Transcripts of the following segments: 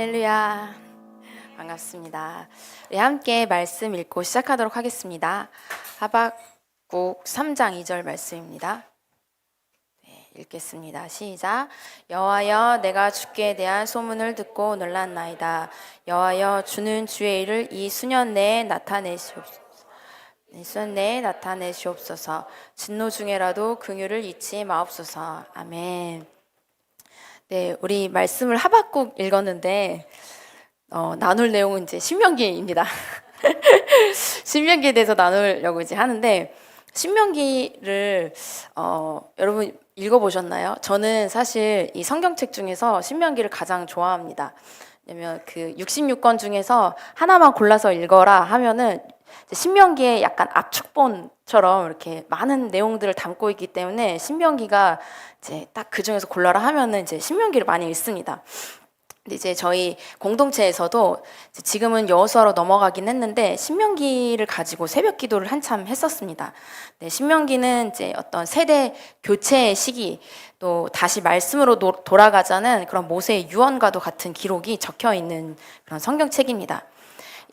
할렐루야. 반갑습니다. 우리 함께 말씀 읽고 시작하도록 하겠습니다. 하박국 3장 2절 말씀입니다. 읽겠습니다. 시작. 여호와여, 내가 주께 대한 소문을 듣고 놀랐나이다. 여호와여, 주는 주의 일을 이 수년 내에 나타내시옵소서. 진노 중에라도 긍휼을 잊지 마옵소서. 아멘. 네, 우리 말씀을 하박국 읽었는데 나눌 내용은 이제 신명기입니다. 신명기에 대해서 나누려고 이제 하는데, 신명기를 여러분 읽어보셨나요? 저는 사실 이 성경책 중에서 신명기를 가장 좋아합니다. 왜냐면 그 66권 중에서 하나만 골라서 읽어라 하면은 신명기에 약간 압축본처럼 이렇게 많은 내용들을 담고 있기 때문에 신명기가 이제 딱 그 중에서 골라라 하면은 이제 신명기를 많이 읽습니다. 근데 이제 저희 공동체에서도 지금은 여호수아로 넘어가긴 했는데 신명기를 가지고 새벽 기도를 한참 했었습니다. 네, 신명기는 이제 어떤 세대 교체의 시기, 또 다시 말씀으로 돌아가자는 그런 모세의 유언과도 같은 기록이 적혀 있는 그런 성경책입니다.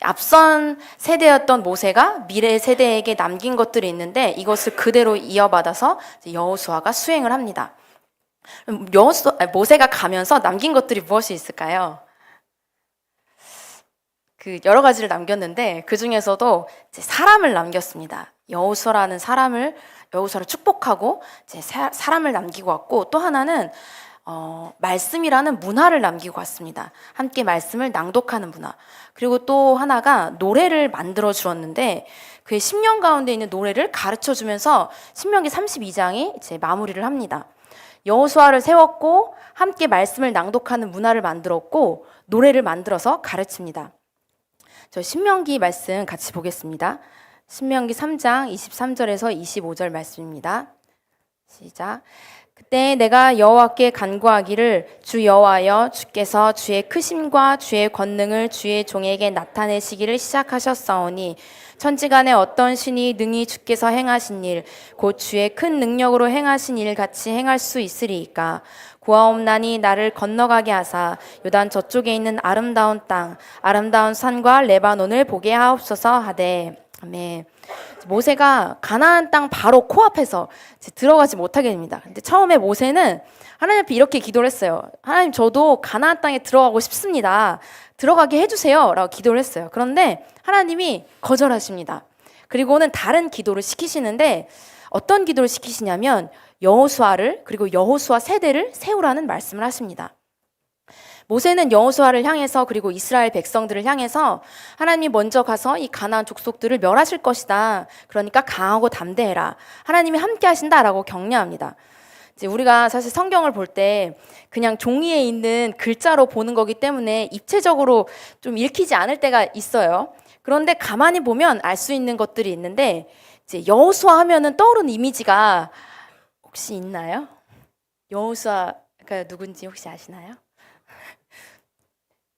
앞선 세대였던 모세가 미래 세대에게 남긴 것들이 있는데 이것을 그대로 이어받아서 여호수아가 수행을 합니다. 모세가 가면서 남긴 것들이 무엇이 있을까요? 여러 가지를 남겼는데 그 중에서도 사람을 남겼습니다. 여호수아를 축복하고 사람을 남기고 왔고, 또 하나는 말씀이라는 문화를 남기고 왔습니다. 함께 말씀을 낭독하는 문화. 그리고 또 하나가 노래를 만들어 주었는데 그의 10년 가운데 있는 노래를 가르쳐 주면서 신명기 32장이 이제 마무리를 합니다. 여호수아를 세웠고 함께 말씀을 낭독하는 문화를 만들었고 노래를 만들어서 가르칩니다. 저 신명기 말씀 같이 보겠습니다. 신명기 3장 23절에서 25절 말씀입니다. 시작. 그때 내가 여호와께 간구하기를 주 여호와여, 주께서 주의 크심과 주의 권능을 주의 종에게 나타내시기를 시작하셨사오니 천지간에 어떤 신이 능히 주께서 행하신 일, 곧 주의 큰 능력으로 행하신 일 같이 행할 수 있으리이까. 구하옵나니 나를 건너가게 하사 요단 저쪽에 있는 아름다운 땅, 아름다운 산과 레바논을 보게 하옵소서 하되. 아멘. 모세가 가나안 땅 바로 코앞에서 들어가지 못하게 됩니다. 근데 처음에 모세는 하나님 앞에 이렇게 기도를 했어요. 하나님, 저도 가나안 땅에 들어가고 싶습니다. 들어가게 해주세요 라고 기도를 했어요. 그런데 하나님이 거절하십니다. 그리고는 다른 기도를 시키시는데 어떤 기도를 시키시냐면 여호수아를, 그리고 여호수아 세대를 세우라는 말씀을 하십니다. 모세는 여호수아를 향해서, 그리고 이스라엘 백성들을 향해서 하나님이 먼저 가서 이 가나안 족속들을 멸하실 것이다. 그러니까 강하고 담대해라. 하나님이 함께 하신다라고 격려합니다. 이제 우리가 사실 성경을 볼 때 그냥 종이에 있는 글자로 보는 거기 때문에 입체적으로 좀 읽히지 않을 때가 있어요. 그런데 가만히 보면 알 수 있는 것들이 있는데, 이제 여호수아 하면은 떠오르는 이미지가 혹시 있나요? 여호수아가 누군지 혹시 아시나요?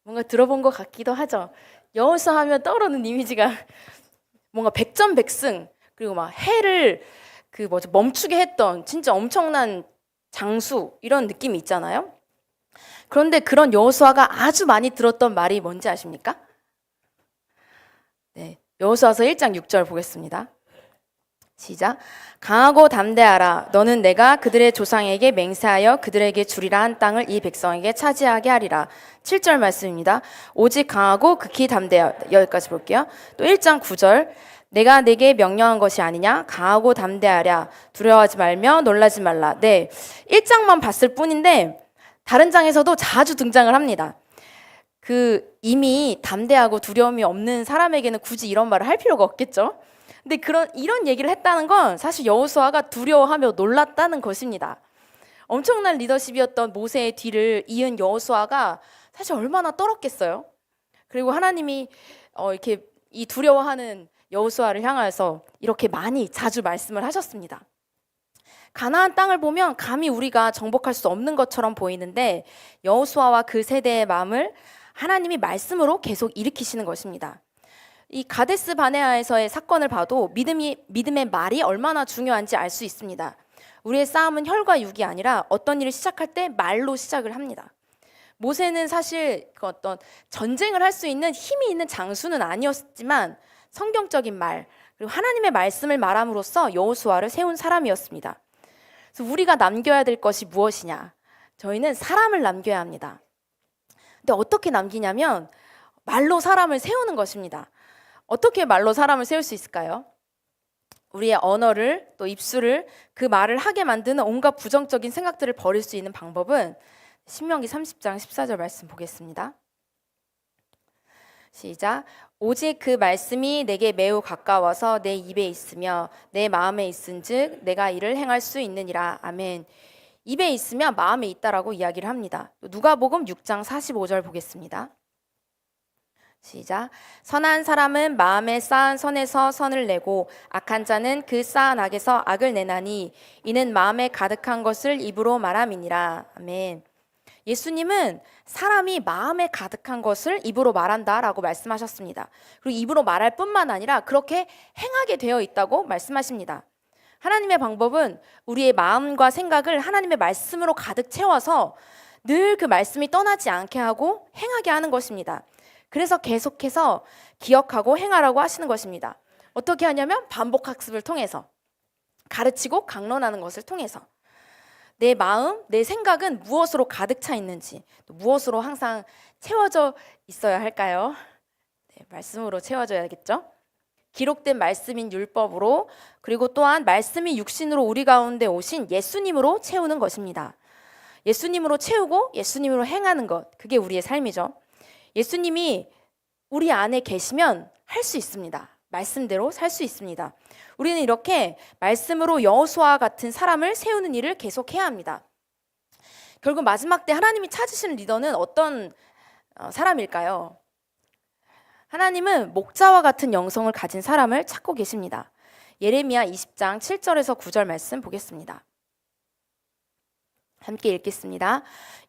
뭔가 들어본 것 같기도 하죠. 여호수아 하면 떠오르는 이미지가 뭔가 백전백승, 그리고 막 해를 멈추게 했던 진짜 엄청난 장수, 이런 느낌이 있잖아요. 그런데 그런 여호수아가 아주 많이 들었던 말이 뭔지 아십니까? 네, 여호수아서 1장 6절 보겠습니다. 시작. 강하고 담대하라. 너는 내가 그들의 조상에게 맹세하여 그들에게 주리라 한 땅을 이 백성에게 차지하게 하리라. 7절 말씀입니다. 오직 강하고 극히 담대하라. 여기까지 볼게요. 또 1장 9절. 내가 내게 명령한 것이 아니냐? 강하고 담대하랴. 두려워하지 말며 놀라지 말라. 네, 1장만 봤을 뿐인데 다른 장에서도 자주 등장을 합니다. 이미 담대하고 두려움이 없는 사람에게는 굳이 이런 말을 할 필요가 없겠죠? 근데 이런 얘기를 했다는 건 사실 여호수아가 두려워하며 놀랐다는 것입니다. 엄청난 리더십이었던 모세의 뒤를 이은 여호수아가 사실 얼마나 떨었겠어요? 그리고 하나님이 이렇게 이 두려워하는 여호수아를 향해서 이렇게 많이 자주 말씀을 하셨습니다. 가나안 땅을 보면 감히 우리가 정복할 수 없는 것처럼 보이는데 여호수아와 그 세대의 마음을 하나님이 말씀으로 계속 일으키시는 것입니다. 이 가데스 바네아에서의 사건을 봐도 믿음의 말이 얼마나 중요한지 알 수 있습니다. 우리의 싸움은 혈과 육이 아니라 어떤 일을 시작할 때 말로 시작을 합니다. 모세는 사실 그 어떤 전쟁을 할 수 있는 힘이 있는 장수는 아니었지만 성경적인 말, 그리고 하나님의 말씀을 말함으로써 여호수아를 세운 사람이었습니다. 그래서 우리가 남겨야 될 것이 무엇이냐? 저희는 사람을 남겨야 합니다. 근데 어떻게 남기냐면 말로 사람을 세우는 것입니다. 어떻게 말로 사람을 세울 수 있을까요? 우리의 언어를 또 입술을 그 말을 하게 만드는 온갖 부정적인 생각들을 버릴 수 있는 방법은 신명기 30장 14절 말씀 보겠습니다. 시작. 오직 그 말씀이 내게 매우 가까워서 내 입에 있으며 내 마음에 있은즉 내가 이를 행할 수 있느니라. 아멘. 입에 있으면 마음에 있다라고 이야기를 합니다. 누가복음 6장 45절 보겠습니다. 시작. 선한 사람은 마음에 쌓은 선에서 선을 내고 악한 자는 그 쌓은 악에서 악을 내나니 이는 마음에 가득한 것을 입으로 말함이니라. 아멘. 예수님은 사람이 마음에 가득한 것을 입으로 말한다라고 말씀하셨습니다. 그리고 입으로 말할 뿐만 아니라 그렇게 행하게 되어 있다고 말씀하십니다. 하나님의 방법은 우리의 마음과 생각을 하나님의 말씀으로 가득 채워서 늘 그 말씀이 떠나지 않게 하고 행하게 하는 것입니다. 그래서 계속해서 기억하고 행하라고 하시는 것입니다. 어떻게 하냐면 반복학습을 통해서, 가르치고 강론하는 것을 통해서 내 마음, 내 생각은 무엇으로 가득 차 있는지, 또 무엇으로 항상 채워져 있어야 할까요? 네, 말씀으로 채워져야겠죠? 기록된 말씀인 율법으로, 그리고 또한 말씀이 육신으로 우리 가운데 오신 예수님으로 채우는 것입니다. 예수님으로 채우고 예수님으로 행하는 것, 그게 우리의 삶이죠. 예수님이 우리 안에 계시면 할 수 있습니다. 말씀대로 살 수 있습니다. 우리는 이렇게 말씀으로 여호수아와 같은 사람을 세우는 일을 계속해야 합니다. 결국 마지막 때 하나님이 찾으시는 리더는 어떤 사람일까요? 하나님은 목자와 같은 영성을 가진 사람을 찾고 계십니다. 예레미야 20장 7절에서 9절 말씀 보겠습니다. 함께 읽겠습니다.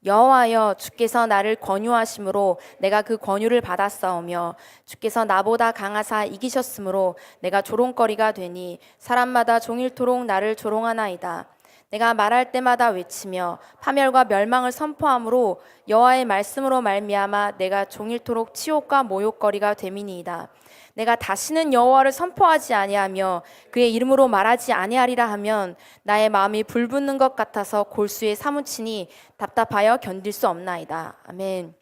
여호와여, 주께서 나를 권유하심으로 내가 그 권유를 받았사오며 주께서 나보다 강하사 이기셨으므로 내가 조롱거리가 되니 사람마다 종일토록 나를 조롱하나이다. 내가 말할 때마다 외치며 파멸과 멸망을 선포함으로 여호와의 말씀으로 말미암아 내가 종일토록 치욕과 모욕거리가 됨이니이다. 내가 다시는 여호와를 선포하지 아니하며 그의 이름으로 말하지 아니하리라 하면 나의 마음이 불붙는 것 같아서 골수에 사무치니 답답하여 견딜 수 없나이다. 아멘.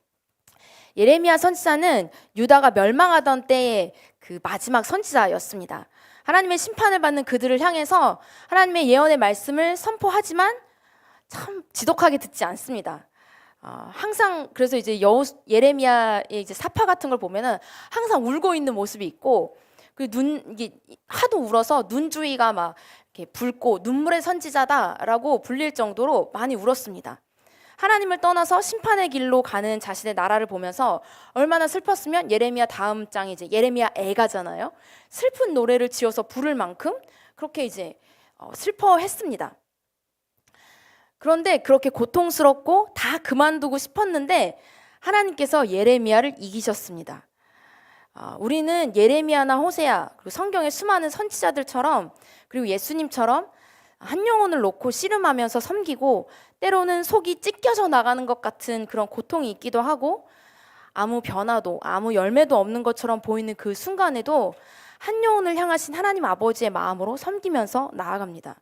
예레미야 선지자는 유다가 멸망하던 때의 그 마지막 선지자였습니다. 하나님의 심판을 받는 그들을 향해서 하나님의 예언의 말씀을 선포하지만 참 지독하게 듣지 않습니다. 항상 그래서 이제 예레미야의 이제 사파 같은 걸 보면은 항상 울고 있는 모습이 있고, 그 이게 하도 울어서 눈주위가 막 이렇게 붉고 눈물의 선지자다라고 불릴 정도로 많이 울었습니다. 하나님을 떠나서 심판의 길로 가는 자신의 나라를 보면서 얼마나 슬펐으면 예레미야 다음 장이 이제 예레미야 애가잖아요. 슬픈 노래를 지어서 부를 만큼 그렇게 이제 슬퍼했습니다. 그런데 그렇게 고통스럽고 다 그만두고 싶었는데 하나님께서 예레미야를 이기셨습니다. 우리는 예레미야나 호세아, 그리고 성경의 수많은 선지자들처럼, 그리고 예수님처럼 한 영혼을 놓고 씨름하면서 섬기고 때로는 속이 찢겨져 나가는 것 같은 그런 고통이 있기도 하고 아무 변화도 아무 열매도 없는 것처럼 보이는 그 순간에도 한 영혼을 향하신 하나님 아버지의 마음으로 섬기면서 나아갑니다.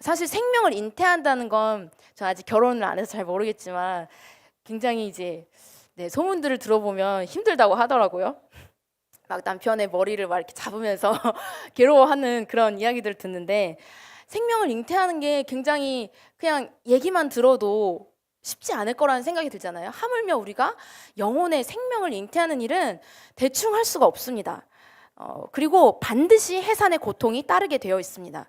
사실 생명을 잉태한다는 건 저 아직 결혼을 안 해서 잘 모르겠지만 굉장히 이제 소문들을 들어보면 힘들다고 하더라고요. 막 남편의 머리를 막 이렇게 잡으면서 괴로워하는 그런 이야기들을 듣는데, 생명을 잉태하는 게 굉장히 그냥 얘기만 들어도 쉽지 않을 거라는 생각이 들잖아요. 하물며 우리가 영혼의 생명을 잉태하는 일은 대충 할 수가 없습니다. 그리고 반드시 해산의 고통이 따르게 되어 있습니다.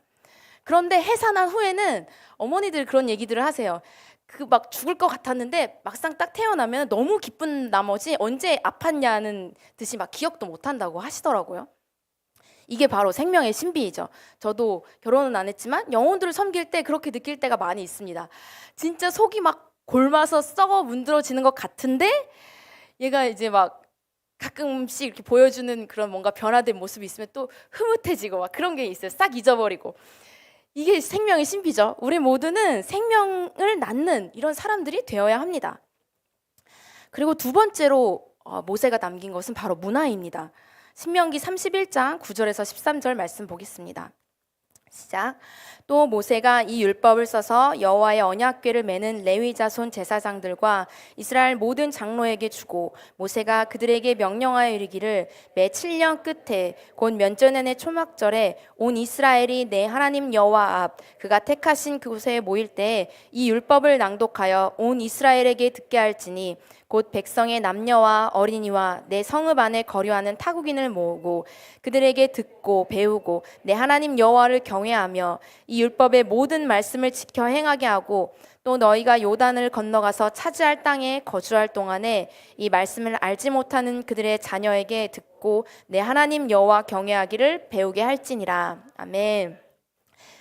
그런데 해산한 후에는 어머니들 그런 얘기들을 하세요. 그 막 죽을 것 같았는데 막상 딱 태어나면 너무 기쁜 나머지 언제 아팠냐는 듯이 막 기억도 못 한다고 하시더라고요. 이게 바로 생명의 신비이죠. 저도 결혼은 안 했지만 영혼들을 섬길 때 그렇게 느낄 때가 많이 있습니다. 진짜 속이 막 골마서 썩어 문드러지는 것 같은데 얘가 이제 막 가끔씩 이렇게 보여주는 그런 뭔가 변화된 모습이 있으면 또 흐뭇해지고 막 그런 게 있어요. 싹 잊어버리고. 이게 생명의 신비죠. 우리 모두는 생명을 낳는 이런 사람들이 되어야 합니다. 그리고 두 번째로 모세가 남긴 것은 바로 문화입니다. 신명기 31장 9절에서 13절 말씀 보겠습니다. 시작. 또 모세가 이 율법을 써서 여호와의 언약궤를 매는 레위 자손 제사장들과 이스라엘 모든 장로에게 주고 모세가 그들에게 명령하여 이르기를 매 7년 끝에 곧 면전년의 초막절에 온 이스라엘이 내 하나님 여호와 앞 그가 택하신 그곳에 모일 때에 이 율법을 낭독하여 온 이스라엘에게 듣게 할지니 곧 백성의 남녀와 어린이와 내 성읍 안에 거류하는 타국인을 모으고 그들에게 듣고 배우고 내 하나님 여호와를 경외하며 이 율법의 모든 말씀을 지켜 행하게 하고 또 너희가 요단을 건너가서 차지할 땅에 거주할 동안에 이 말씀을 알지 못하는 그들의 자녀에게 듣고 내 하나님 여호와 경외하기를 배우게 할지니라. 아멘.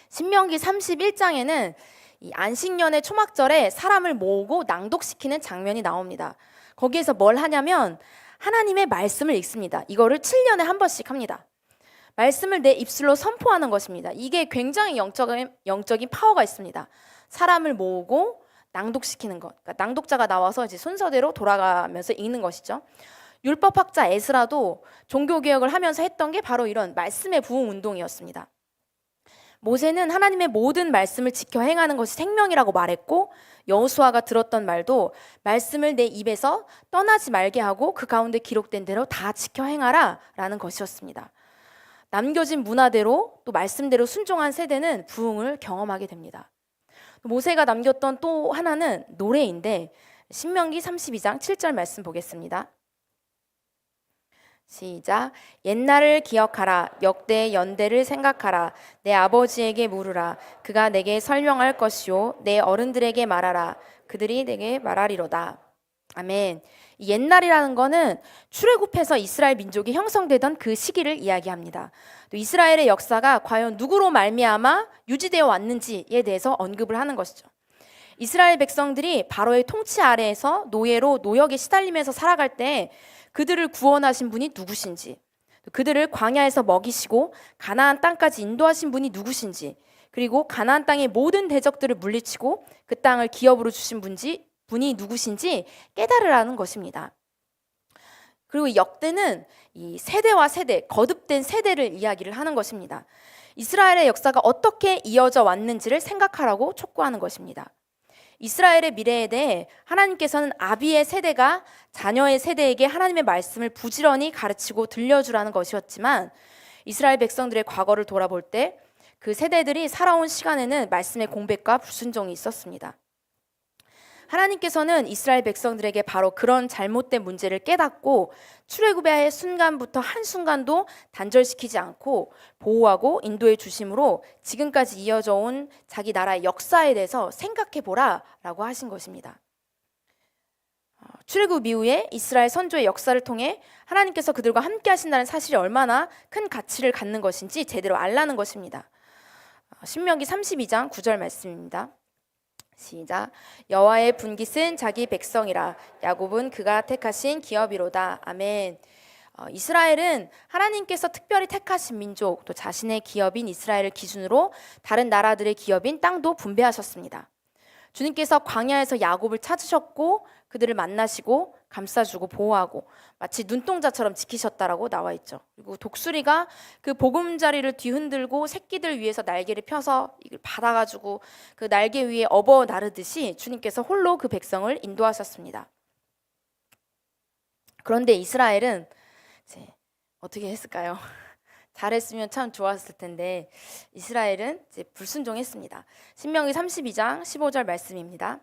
신명기 31장에는 이 안식년의 초막절에 사람을 모으고 낭독시키는 장면이 나옵니다. 거기에서 뭘 하냐면 하나님의 말씀을 읽습니다. 이거를 7년에 한 번씩 합니다. 말씀을 내 입술로 선포하는 것입니다. 이게 굉장히 영적인 파워가 있습니다. 사람을 모으고 낭독시키는 것. 그러니까 낭독자가 나와서 이제 순서대로 돌아가면서 읽는 것이죠. 율법학자 에스라도 종교개혁을 하면서 했던 게 바로 이런 말씀의 부흥 운동이었습니다. 모세는 하나님의 모든 말씀을 지켜 행하는 것이 생명이라고 말했고 여호수아가 들었던 말도 말씀을 내 입에서 떠나지 말게 하고 그 가운데 기록된 대로 다 지켜 행하라 라는 것이었습니다. 남겨진 문화대로 또 말씀대로 순종한 세대는 부흥을 경험하게 됩니다. 모세가 남겼던 또 하나는 노래인데 신명기 32장 7절 말씀 보겠습니다. 시작. 옛날을 기억하라. 역대 연대를 생각하라. 내 아버지에게 물으라. 그가 내게 설명할 것이요 내 어른들에게 말하라. 그들이 내게 말하리로다. 아멘. 옛날이라는 거는 출애굽해서 이스라엘 민족이 형성되던 그 시기를 이야기합니다. 또 이스라엘의 역사가 과연 누구로 말미암아 유지되어 왔는지에 대해서 언급을 하는 것이죠. 이스라엘 백성들이 바로의 통치 아래에서 노예로 노역에 시달리면서 살아갈 때 그들을 구원하신 분이 누구신지, 그들을 광야에서 먹이시고 가나안 땅까지 인도하신 분이 누구신지, 그리고 가나안 땅의 모든 대적들을 물리치고 그 땅을 기업으로 주신 분이 누구신지 깨달으라는 것입니다. 그리고 역대는 이 세대와 세대, 거듭된 세대를 이야기를 하는 것입니다. 이스라엘의 역사가 어떻게 이어져 왔는지를 생각하라고 촉구하는 것입니다. 이스라엘의 미래에 대해 하나님께서는 아비의 세대가 자녀의 세대에게 하나님의 말씀을 부지런히 가르치고 들려주라는 것이었지만 이스라엘 백성들의 과거를 돌아볼 때 그 세대들이 살아온 시간에는 말씀의 공백과 불순종이 있었습니다. 하나님께서는 이스라엘 백성들에게 바로 그런 잘못된 문제를 깨닫고 출애굽의 순간부터 한순간도 단절시키지 않고 보호하고 인도해 주심으로 지금까지 이어져 온 자기 나라의 역사에 대해서 생각해 보라 라고 하신 것입니다. 출애굽 이후에 이스라엘 선조의 역사를 통해 하나님께서 그들과 함께 하신다는 사실이 얼마나 큰 가치를 갖는 것인지 제대로 알라는 것입니다. 신명기 32장 9절 말씀입니다. 시작. 여호와의 분깃은 자기 백성이라. 야곱은 그가 택하신 기업이로다. 아멘. 이스라엘은 하나님께서 특별히 택하신 민족, 또 자신의 기업인 이스라엘을 기준으로 다른 나라들의 기업인 땅도 분배하셨습니다. 주님께서 광야에서 야곱을 찾으셨고 그들을 만나시고 감싸주고 보호하고 마치 눈동자처럼 지키셨다라고 나와 있죠. 그리고 독수리가 그 보금자리를 뒤흔들고 새끼들 위에서 날개를 펴서 이걸 받아가지고 그 날개 위에 업어 나르듯이 주님께서 홀로 그 백성을 인도하셨습니다. 그런데 이스라엘은 이제 어떻게 했을까요? 잘했으면 참 좋았을 텐데 이스라엘은 이제 불순종했습니다. 신명기 32장 15절 말씀입니다.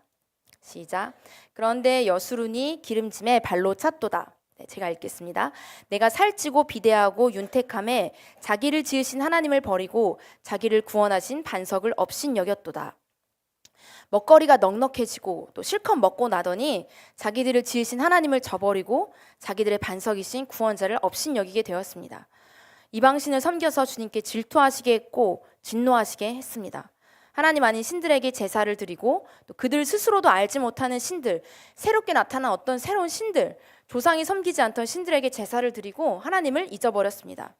시작. 그런데 여수룬이 기름짐에 발로 찼도다. 제가 읽겠습니다. 내가 살찌고 비대하고 윤택함에 자기를 지으신 하나님을 버리고 자기를 구원하신 반석을 업신 여겼도다. 먹거리가 넉넉해지고 또 실컷 먹고 나더니 자기들을 지으신 하나님을 저버리고 자기들의 반석이신 구원자를 업신 여기게 되었습니다. 이방신을 섬겨서 주님께 질투하시게 했고 진노하시게 했습니다. 하나님 아닌 신들에게 제사를 드리고 또 그들 스스로도 알지 못하는 신들, 새롭게 나타난 어떤 새로운 신들, 조상이 섬기지 않던 신들에게 제사를 드리고 하나님을 잊어버렸습니다.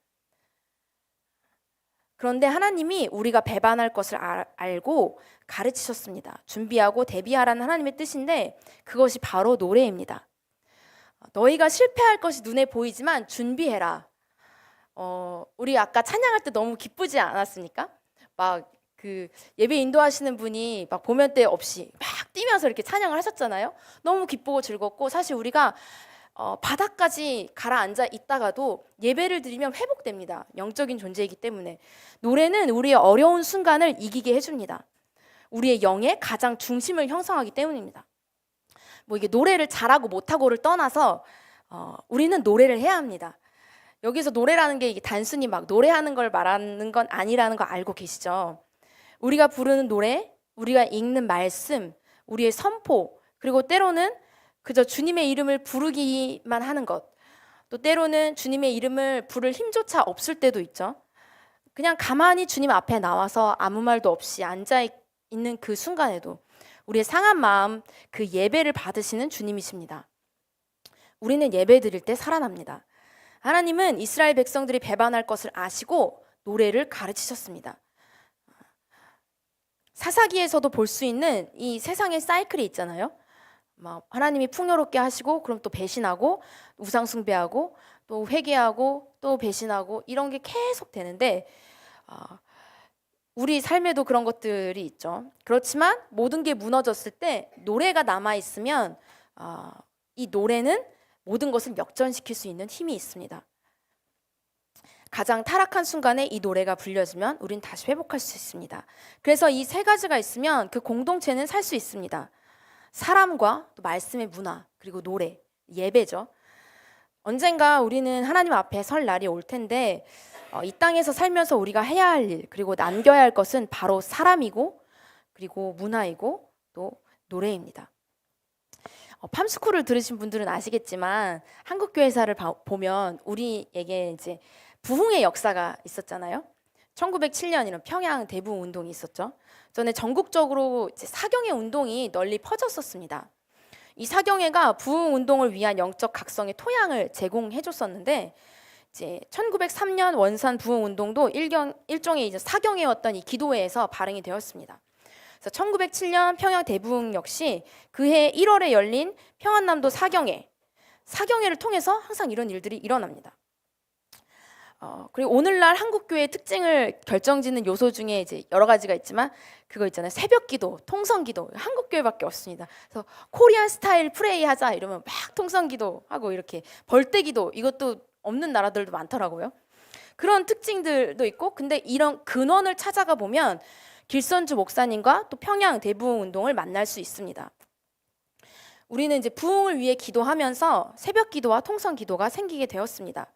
그런데 하나님이 우리가 배반할 것을 알고 가르치셨습니다. 준비하고 대비하라는 하나님의 뜻인데 그것이 바로 노래입니다. 너희가 실패할 것이 눈에 보이지만 준비해라. 우리 아까 찬양할 때 너무 기쁘지 않았습니까? 막 그 예배 인도하시는 분이 막 보면 때 없이 막 뛰면서 이렇게 찬양을 하셨잖아요. 너무 기쁘고 즐겁고, 사실 우리가 바닥까지 가라앉아 있다가도 예배를 드리면 회복됩니다. 영적인 존재이기 때문에. 노래는 우리의 어려운 순간을 이기게 해줍니다. 우리의 영의 가장 중심을 형성하기 때문입니다. 뭐 이게 노래를 잘하고 못하고를 떠나서 우리는 노래를 해야 합니다. 여기서 노래라는 게 이게 단순히 막 노래하는 걸 말하는 건 아니라는 거 알고 계시죠? 우리가 부르는 노래, 우리가 읽는 말씀, 우리의 선포, 그리고 때로는 그저 주님의 이름을 부르기만 하는 것, 또 때로는 주님의 이름을 부를 힘조차 없을 때도 있죠. 그냥 가만히 주님 앞에 나와서 아무 말도 없이 앉아 있는 그 순간에도 우리의 상한 마음, 그 예배를 받으시는 주님이십니다. 우리는 예배 드릴 때 살아납니다. 하나님은 이스라엘 백성들이 배반할 것을 아시고 노래를 가르치셨습니다. 사사기에서도 볼 수 있는 이 세상의 사이클이 있잖아요. 막 하나님이 풍요롭게 하시고, 그럼 또 배신하고, 우상 숭배하고, 또 회개하고, 또 배신하고, 이런 게 계속 되는데 우리 삶에도 그런 것들이 있죠. 그렇지만 모든 게 무너졌을 때 노래가 남아있으면 이 노래는 모든 것을 역전시킬 수 있는 힘이 있습니다. 가장 타락한 순간에 이 노래가 불려지면 우린 다시 회복할 수 있습니다. 그래서 이 세 가지가 있으면 그 공동체는 살 수 있습니다. 사람과 또 말씀의 문화, 그리고 노래, 예배죠. 언젠가 우리는 하나님 앞에 설 날이 올 텐데 이 땅에서 살면서 우리가 해야 할 일, 그리고 남겨야 할 것은 바로 사람이고, 그리고 문화이고, 또 노래입니다. 팜스쿨을 들으신 분들은 아시겠지만 한국교회사를 보면 우리에게 이제 부흥의 역사가 있었잖아요. 1907년이면 평양 대부흥 운동이 있었죠. 전에 전국적으로 이제 사경회 운동이 널리 퍼졌었습니다. 이 사경회가 부흥 운동을 위한 영적 각성의 토양을 제공해 줬었는데, 이제 1903년 원산 부흥 운동도 일종의 이제 사경회였던 이 기도회에서 발행이 되었습니다. 그래서 1907년 평양 대부흥 역시 그해 1월에 열린 평안남도 사경회를 통해서 항상 이런 일들이 일어납니다. 그리고 오늘날 한국교회의 특징을 결정짓는 요소 중에 이제 여러 가지가 있지만 그거 있잖아요. 새벽기도, 통성기도, 한국교회밖에 없습니다. 그래서 코리안 스타일 프레이 하자 이러면 막 통성기도 하고, 이렇게 벌떼기도, 이것도 없는 나라들도 많더라고요. 그런 특징들도 있고, 근데 이런 근원을 찾아가 보면 길선주 목사님과 또 평양 대부흥 운동을 만날 수 있습니다. 우리는 이제 부흥을 위해 기도하면서 새벽 기도와 통성 기도가 생기게 되었습니다.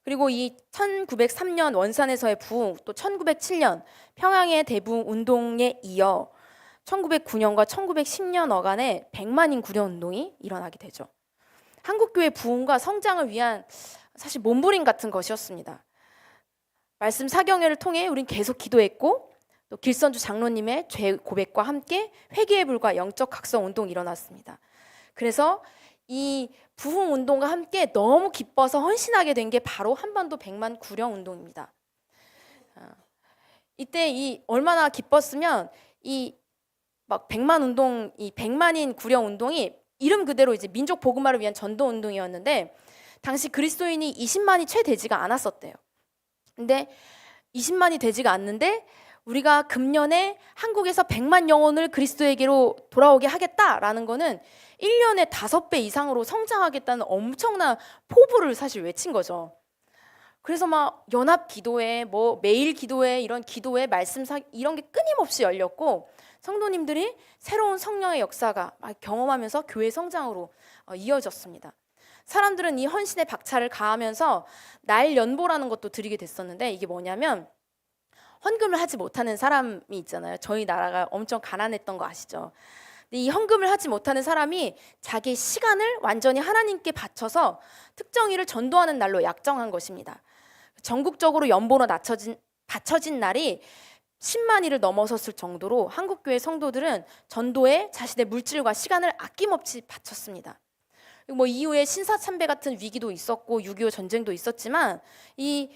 그리고 이 1903년 원산에서의 부흥, 또 1907년 평양의 대부흥 운동에 이어 1909년과 1910년 어간에 100만인 구련 운동이 일어나게 되죠. 한국교회 부흥과 성장을 위한 사실 몸부림 같은 것이었습니다. 말씀 사경회를 통해 우린 계속 기도했고, 또 길선주 장로님의 죄 고백과 함께 회개의 불과 영적 각성 운동이 일어났습니다. 그래서 이 부흥 운동과 함께 너무 기뻐서 헌신하게 된 게 바로 한반도 100만 구령 운동입니다. 이때 이 얼마나 기뻤으면 이 막 100만 운동, 이 100만인 구령 운동이 이름 그대로 이제 민족 복음화를 위한 전도 운동이었는데, 당시 그리스도인이 20만이 채 되지가 않았었대요. 근데 20만이 되지가 않는데 우리가 금년에 한국에서 100만 영혼을 그리스도에게로 돌아오게 하겠다라는 거는 1년에 5배 이상으로 성장하겠다는 엄청난 포부를 사실 외친 거죠. 그래서 막 연합 기도회, 뭐 매일 기도회, 이런 기도회, 이런 게 끊임없이 열렸고, 성도님들이 새로운 성령의 역사가 경험하면서 교회 성장으로 이어졌습니다. 사람들은 이 헌신의 박차를 가하면서 날 연보라는 것도 드리게 됐었는데, 이게 뭐냐면 헌금을 하지 못하는 사람이 있잖아요. 저희 나라가 엄청 가난했던 거 아시죠? 근데 이 헌금을 하지 못하는 사람이 자기 시간을 완전히 하나님께 바쳐서 특정 일을 전도하는 날로 약정한 것입니다. 전국적으로 연보로 바쳐진 날이 10만일을 넘어섰을 정도로 한국교회 성도들은 전도에 자신의 물질과 시간을 아낌없이 바쳤습니다. 뭐 이후에 신사참배 같은 위기도 있었고 6.25 전쟁도 있었지만 이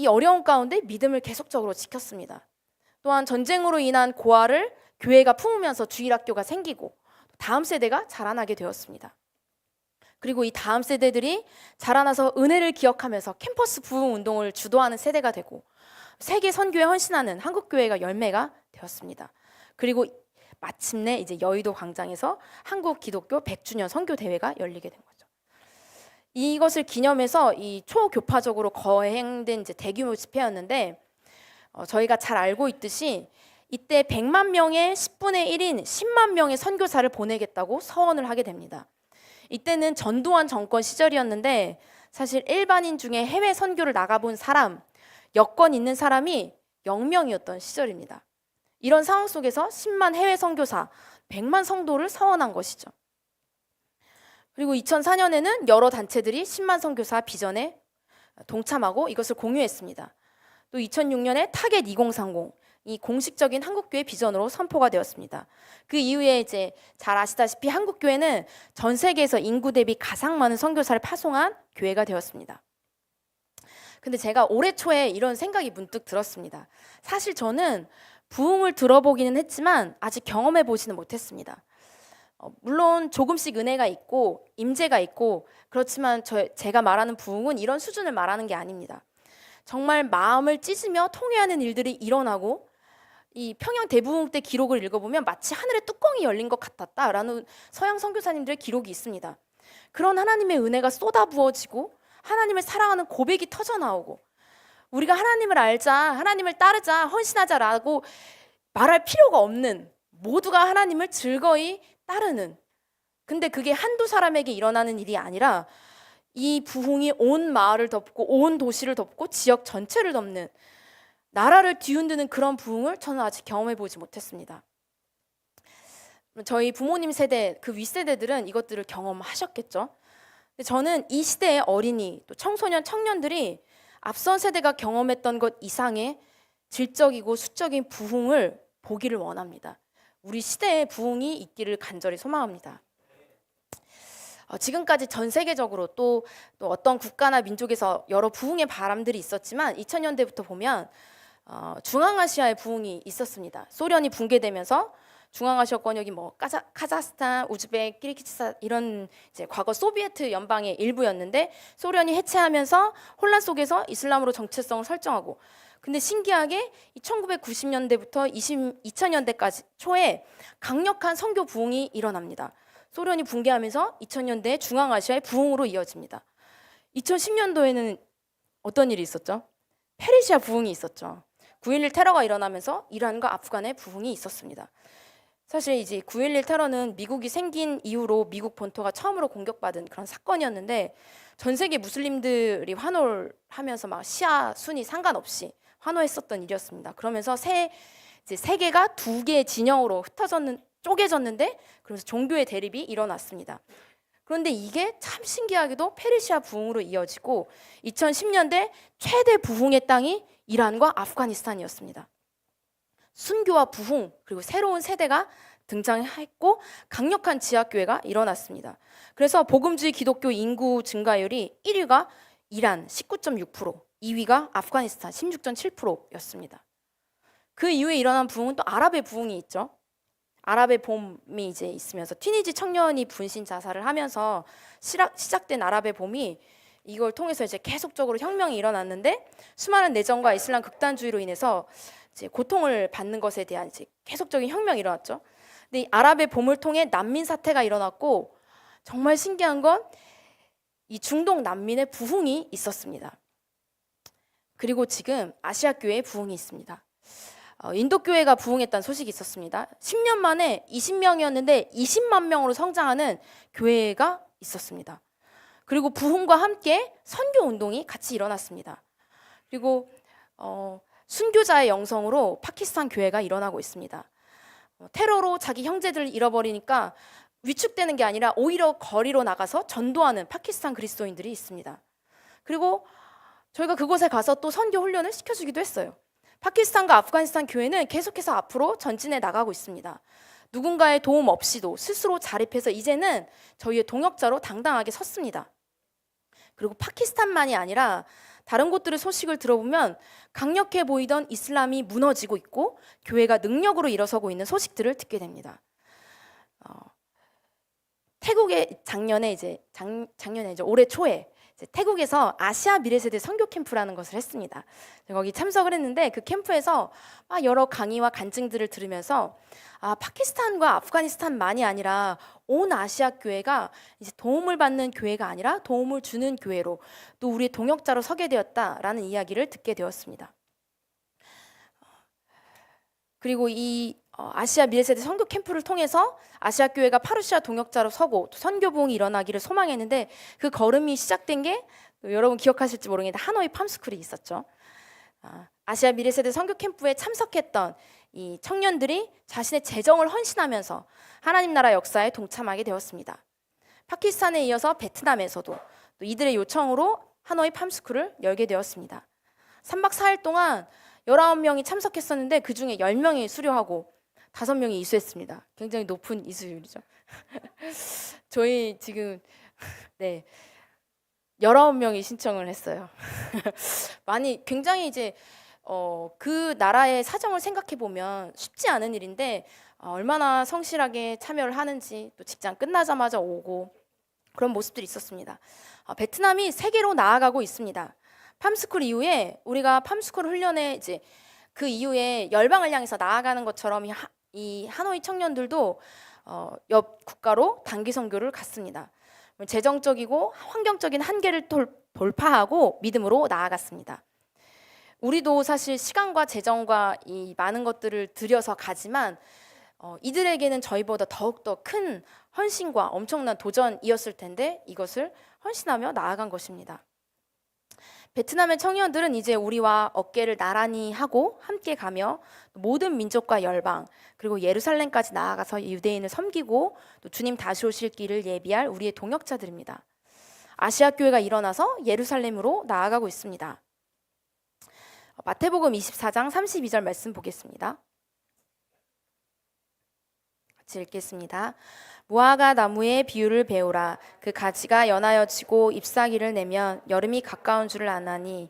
어려운 가운데 믿음을 계속적으로 지켰습니다. 또한 전쟁으로 인한 고아를 교회가 품으면서 주일학교가 생기고 다음 세대가 자라나게 되었습니다. 그리고 이 다음 세대들이 자라나서 은혜를 기억하면서 캠퍼스 부흥 운동을 주도하는 세대가 되고 세계 선교에 헌신하는 한국교회가 열매가 되었습니다. 그리고 마침내 이제 여의도 광장에서 한국 기독교 100주년 선교 대회가 열리게 된 거죠. 이것을 기념해서 이 초교파적으로 거행된 이제 대규모 집회였는데 저희가 잘 알고 있듯이 이때 100만 명의 10분의 1인 10만 명의 선교사를 보내겠다고 서원을 하게 됩니다. 이때는 전두환 정권 시절이었는데 사실 일반인 중에 해외 선교를 나가본 사람, 여권 있는 사람이 0명이었던 시절입니다. 이런 상황 속에서 10만 해외 선교사, 100만 성도를 서원한 것이죠. 그리고 2004년에는 여러 단체들이 10만 선교사 비전에 동참하고 이것을 공유했습니다. 또 2006년에 타겟 2030, 이 공식적인 한국교회 비전으로 선포가 되었습니다. 그 이후에 이제 잘 아시다시피 한국교회는 전 세계에서 인구 대비 가장 많은 선교사를 파송한 교회가 되었습니다. 근데 제가 올해 초에 이런 생각이 문득 들었습니다. 사실 저는 부흥을 들어보기는 했지만 아직 경험해 보지는 못했습니다. 물론 조금씩 은혜가 있고 임재가 있고 그렇지만 제가 말하는 부흥은 이런 수준을 말하는 게 아닙니다. 정말 마음을 찢으며 통회하는 일들이 일어나고 이 평양 대부흥 때 기록을 읽어보면 마치 하늘의 뚜껑이 열린 것 같았다라는 서양 선교사님들의 기록이 있습니다. 그런 하나님의 은혜가 쏟아부어지고 하나님을 사랑하는 고백이 터져나오고 우리가 하나님을 알자, 하나님을 따르자, 헌신하자라고 말할 필요가 없는 모두가 하나님을 즐거이 따르는, 근데 그게 한두 사람에게 일어나는 일이 아니라 이 부흥이 온 마을을 덮고 온 도시를 덮고 지역 전체를 덮는, 나라를 뒤흔드는 그런 부흥을 저는 아직 경험해 보지 못했습니다. 저희 부모님 세대, 그 윗세대들은 이것들을 경험하셨겠죠. 근데 저는 이 시대의 어린이, 또 청소년, 청년들이 앞선 세대가 경험했던 것 이상의 질적이고 수적인 부흥을 보기를 원합니다. 우리 시대의 부흥이 있기를 간절히 소망합니다. 지금까지 전 세계적으로 또 어떤 국가나 민족에서 여러 부흥의 바람들이 있었지만 2000년대부터 보면 중앙아시아의 부흥이 있었습니다. 소련이 붕괴되면서 중앙아시아권역이 뭐 카자흐스탄, 우즈벡, 키르기스탄 이런 이제 과거 소비에트 연방의 일부였는데 소련이 해체하면서 혼란 속에서 이슬람으로 정체성을 설정하고, 근데 신기하게 1990년대부터 2000년대까지 초에 강력한 선교 부흥이 일어납니다. 소련이 붕괴하면서 2000년대 중앙아시아의 부흥으로 이어집니다. 2010년도에는 어떤 일이 있었죠? 페르시아 부흥이 있었죠. 9.11 테러가 일어나면서 이란과 아프간의 부흥이 있었습니다. 사실 이제 9.11 테러는 미국이 생긴 이후로 미국 본토가 처음으로 공격받은 그런 사건이었는데 전 세계 무슬림들이 환호를 하면서 막 시아, 순위 상관없이 환호했었던 일이었습니다. 그러면서 세계가 두 개의 진영으로 쪼개졌는데 그러면서 종교의 대립이 일어났습니다. 그런데 이게 참 신기하게도 페르시아 부흥으로 이어지고 2010년대 최대 부흥의 땅이 이란과 아프가니스탄이었습니다. 순교와 부흥 그리고 새로운 세대가 등장했고 강력한 지하교회가 일어났습니다. 그래서 복음주의 기독교 인구 증가율이 1위가 이란 19.6%, 2위가 아프가니스탄 16.7%였습니다. 그 이후에 일어난 부흥은 또 아랍의 부흥이 있죠. 아랍의 봄이 이제 있으면서 티니지 청년이 분신 자살을 하면서 시작된 아랍의 봄이, 이걸 통해서 이제 계속적으로 혁명이 일어났는데 수많은 내전과 이슬람 극단주의로 인해서 이제 고통을 받는 것에 대한 이제 계속적인 혁명이 일어났죠. 근데 이 아랍의 봄을 통해 난민 사태가 일어났고 정말 신기한 건 이 중동 난민의 부흥이 있었습니다. 그리고 지금 아시아 교회의 부흥이 있습니다. 인도 교회가 부흥했다는 소식이 있었습니다. 10년 만에 20명이었는데 20만 명으로 성장하는 교회가 있었습니다. 그리고 부흥과 함께 선교 운동이 같이 일어났습니다. 그리고 순교자의 영성으로 파키스탄 교회가 일어나고 있습니다. 테러로 자기 형제들을 잃어버리니까 위축되는 게 아니라 오히려 거리로 나가서 전도하는 파키스탄 그리스도인들이 있습니다. 그리고 저희가 그곳에 가서 또 선교 훈련을 시켜주기도 했어요. 파키스탄과 아프가니스탄 교회는 계속해서 앞으로 전진해 나가고 있습니다. 누군가의 도움 없이도 스스로 자립해서 이제는 저희의 동역자로 당당하게 섰습니다. 그리고 파키스탄만이 아니라 다른 곳들의 소식을 들어보면 강력해 보이던 이슬람이 무너지고 있고 교회가 능력으로 일어서고 있는 소식들을 듣게 됩니다. 태국에 작년에 이제 올해 초에 이제 태국에서 아시아 미래세대 선교 캠프라는 것을 했습니다. 거기 참석을 했는데 그 캠프에서 막 여러 강의와 간증들을 들으면서 파키스탄과 아프가니스탄만이 아니라 온 아시아 교회가 이제 도움을 받는 교회가 아니라 도움을 주는 교회로 또 우리의 동역자로 서게 되었다라는 이야기를 듣게 되었습니다. 그리고 이 아시아 미래세대 선교 캠프를 통해서 아시아 교회가 파루시아 동역자로 서고 또 선교 부흥이 일어나기를 소망했는데 그 걸음이 시작된 게 여러분 기억하실지 모르겠는데 하노이 팜스쿨이 있었죠. 아시아 미래세대 선교 캠프에 참석했던 이 청년들이 자신의 재정을 헌신하면서 하나님 나라 역사에 동참하게 되었습니다. 파키스탄에 이어서 베트남에서도 또 이들의 요청으로 하노이 팜스쿨을 열게 되었습니다. 3박 4일 동안 19명이 참석했었는데 그 중에 10명이 수료하고 5명이 이수했습니다. 굉장히 높은 이수율이죠. 저희 지금 19명이 신청을 했어요. 굉장히 이제 그 나라의 사정을 생각해 보면 쉽지 않은 일인데 얼마나 성실하게 참여를 하는지 또 직장 끝나자마자 오고 그런 모습들이 있었습니다. 베트남이 세계로 나아가고 있습니다. 팜스쿨 이후에 우리가 팜스쿨 훈련에 이제 그 이후에 열방을 향해서 나아가는 것처럼 이 하노이 청년들도 옆 국가로 단기 선교를 갔습니다. 재정적이고 환경적인 한계를 돌파하고 믿음으로 나아갔습니다. 우리도 사실 시간과 재정과 이 많은 것들을 들여서 가지만 이들에게는 저희보다 더욱더 큰 헌신과 엄청난 도전이었을 텐데 이것을 헌신하며 나아간 것입니다. 베트남의 청년들은 이제 우리와 어깨를 나란히 하고 함께 가며 모든 민족과 열방 그리고 예루살렘까지 나아가서 유대인을 섬기고 또 주님 다시 오실 길을 예비할 우리의 동역자들입니다. 아시아 교회가 일어나서 예루살렘으로 나아가고 있습니다. 마태복음 24장 32절 말씀 보겠습니다. 같이 읽겠습니다. 무화과 나무의 비유를 배우라. 그 가지가 연하여지고 잎사귀를 내면 여름이 가까운 줄을 아나니.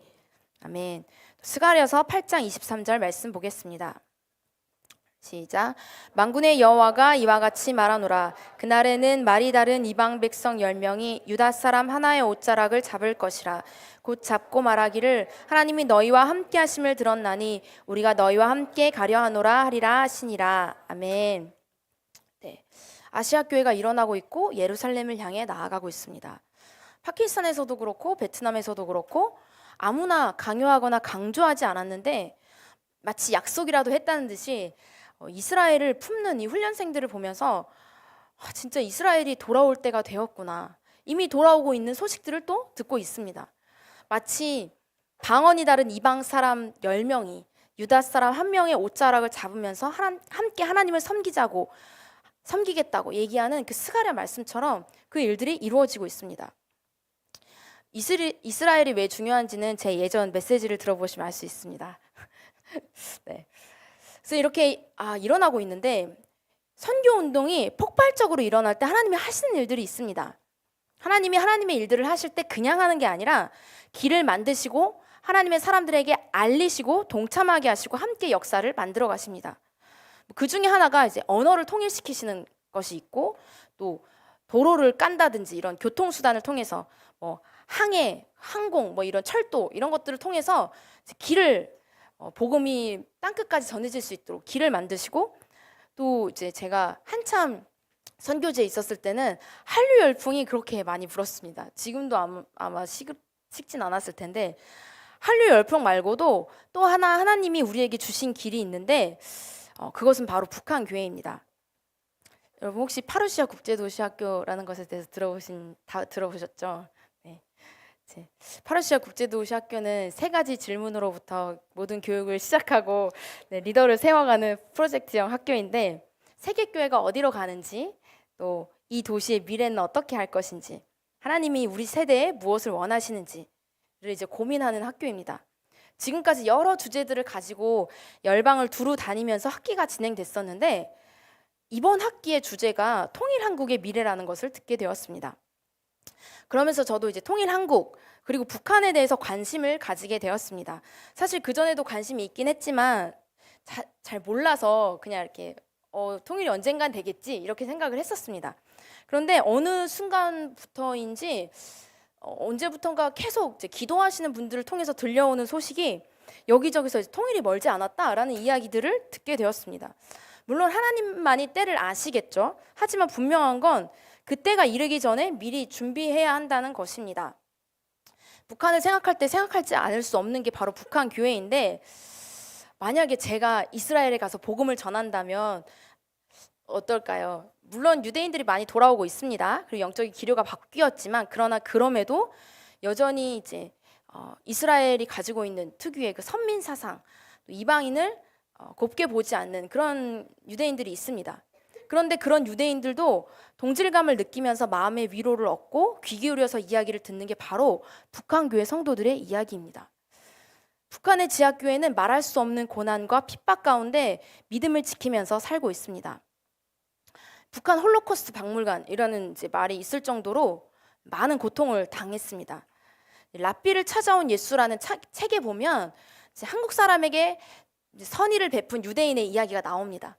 아멘. 스가랴서 8장 23절 말씀 보겠습니다. 시작. 만군의 여호와가 이와 같이 말하노라. 그날에는 말이 다른 이방 백성 10명이 유다 사람 하나의 옷자락을 잡을 것이라. 곧 잡고 말하기를 하나님이 너희와 함께 하심을 들었나니 우리가 너희와 함께 가려 하노라 하리라 하시니라. 아멘. 네. 아시아 교회가 일어나고 있고 예루살렘을 향해 나아가고 있습니다. 파키스탄에서도 그렇고 베트남에서도 그렇고 아무나 강요하거나 강조하지 않았는데 마치 약속이라도 했다는 듯이 이스라엘을 품는 이 훈련생들을 보면서 진짜 이스라엘이 돌아올 때가 되었구나. 이미 돌아오고 있는 소식들을 또 듣고 있습니다. 마치 방언이 다른 이방 사람 10명이 유다 사람 1명의 옷자락을 잡으면서 함께 하나님을 섬기겠다고 얘기하는 그 스가랴 말씀처럼 그 일들이 이루어지고 있습니다. 이스라엘이 왜 중요한지는 제 예전 메시지를 들어보시면 알 수 있습니다. 네. 그래서 이렇게 일어나고 있는데 선교 운동이 폭발적으로 일어날 때 하나님이 하시는 일들이 있습니다. 하나님이 하나님의 일들을 하실 때 그냥 하는 게 아니라 길을 만드시고 하나님의 사람들에게 알리시고 동참하게 하시고 함께 역사를 만들어 가십니다. 그 중에 하나가 이제 언어를 통일시키시는 것이 있고 또 도로를 깐다든지 이런 교통수단을 통해서 항해, 항공, 이런 철도 이런 것들을 통해서 길을 복음이 땅끝까지 전해질 수 있도록 길을 만드시고 또 이제 제가 한참 선교지에 있었을 때는 한류 열풍이 그렇게 많이 불었습니다. 지금도 아마 식진 않았을 텐데 한류 열풍 말고도 또 하나님이 우리에게 주신 길이 있는데 그것은 바로 북한 교회입니다. 여러분 혹시 파루시아 국제도시학교라는 것에 대해서 들어보셨죠? 네. 파루시아 국제도시학교는 3가지 질문으로부터 모든 교육을 시작하고 리더를 세워가는 프로젝트형 학교인데 세계교회가 어디로 가는지 또 이 도시의 미래는 어떻게 할 것인지 하나님이 우리 세대에 무엇을 원하시는지를 이제 고민하는 학교입니다. 지금까지 여러 주제들을 가지고 열방을 두루 다니면서 학기가 진행됐었는데 이번 학기의 주제가 통일한국의 미래라는 것을 듣게 되었습니다. 그러면서 저도 이제 통일한국 그리고 북한에 대해서 관심을 가지게 되었습니다. 사실 그전에도 관심이 있긴 했지만 잘 몰라서 그냥 이렇게 통일이 언젠간 되겠지 이렇게 생각을 했었습니다. 그런데 어느 순간부터인지 언제부턴가 계속 이제 기도하시는 분들을 통해서 들려오는 소식이 여기저기서 이제 통일이 멀지 않았다라는 이야기들을 듣게 되었습니다. 물론 하나님만이 때를 아시겠죠. 하지만 분명한 건 그때가 이르기 전에 미리 준비해야 한다는 것입니다. 북한을 생각할 때 생각하지 않을 수 없는 게 바로 북한 교회인데, 만약에 제가 이스라엘에 가서 복음을 전한다면 어떨까요? 물론 유대인들이 많이 돌아오고 있습니다. 그리고 영적인 기류가 바뀌었지만, 그러나 그럼에도 여전히 이제 이스라엘이 가지고 있는 특유의 그 선민 사상, 이방인을 곱게 보지 않는 그런 유대인들이 있습니다. 그런데 그런 유대인들도 동질감을 느끼면서 마음의 위로를 얻고 귀 기울여서 이야기를 듣는 게 바로 북한 교회 성도들의 이야기입니다. 북한의 지하교회는 말할 수 없는 고난과 핍박 가운데 믿음을 지키면서 살고 있습니다. 북한 홀로코스트 박물관이라는 이제 말이 있을 정도로 많은 고통을 당했습니다. 랍비를 찾아온 예수라는 책에 보면 이제 한국 사람에게 이제 선의를 베푼 유대인의 이야기가 나옵니다.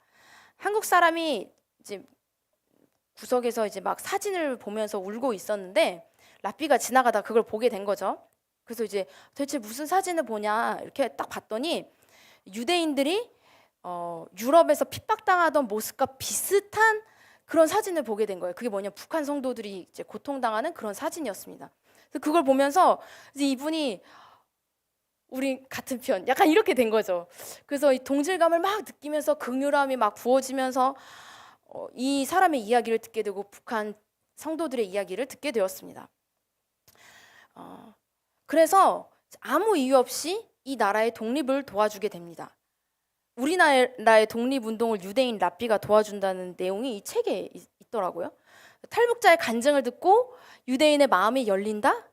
한국 사람이 이제 구석에서 이제 막 사진을 보면서 울고 있었는데 랍비가 지나가다 그걸 보게 된 거죠. 그래서 이제 대체 무슨 사진을 보냐 이렇게 딱 봤더니 유대인들이 유럽에서 핍박당하던 모습과 비슷한 그런 사진을 보게 된 거예요. 그게 뭐냐, 북한 성도들이 이제 고통당하는 그런 사진이었습니다. 그래서 그걸 보면서 이제 이분이 우리 같은 편, 약간 이렇게 된 거죠. 그래서 이 동질감을 막 느끼면서 긍휼함이 막 부어지면서 이 사람의 이야기를 듣게 되고 북한 성도들의 이야기를 듣게 되었습니다. 그래서 아무 이유 없이 이 나라의 독립을 도와주게 됩니다. 우리나라의 독립운동을 유대인 랍비가 도와준다는 내용이 이 책에 있더라고요. 탈북자의 간증을 듣고 유대인의 마음이 열린다?